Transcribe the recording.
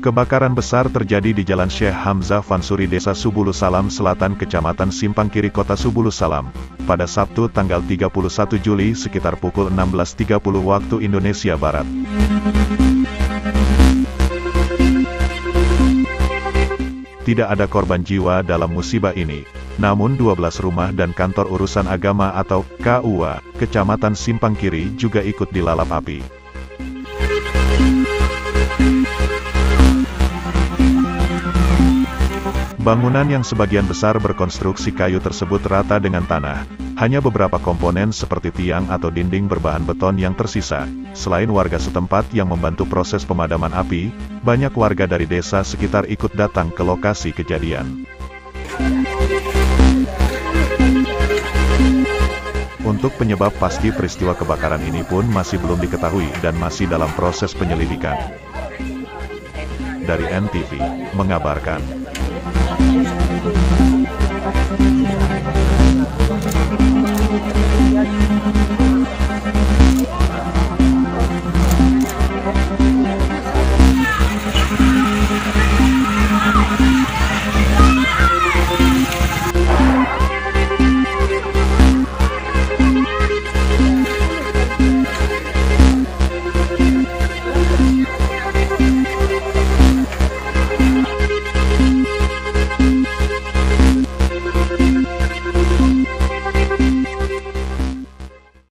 Kebakaran besar terjadi di Jalan Syekh Hamzah Fansuri Desa Subulu Salam Selatan Kecamatan Simpang Kiri Kota Subulu Salam, pada Sabtu tanggal 31 Juli sekitar pukul 16.30 waktu Indonesia Barat. Tidak ada korban jiwa dalam musibah ini, namun 12 rumah dan kantor urusan agama atau KUA, Kecamatan Simpang Kiri juga ikut dilalap api. Bangunan yang sebagian besar berkonstruksi kayu tersebut rata dengan tanah. Hanya beberapa komponen seperti tiang atau dinding berbahan beton yang tersisa. Selain warga setempat yang membantu proses pemadaman api, banyak warga dari desa sekitar ikut datang ke lokasi kejadian. Untuk penyebab pasti peristiwa kebakaran ini pun masih belum diketahui dan masih dalam proses penyelidikan. Dari NTV, mengabarkan. Thank you.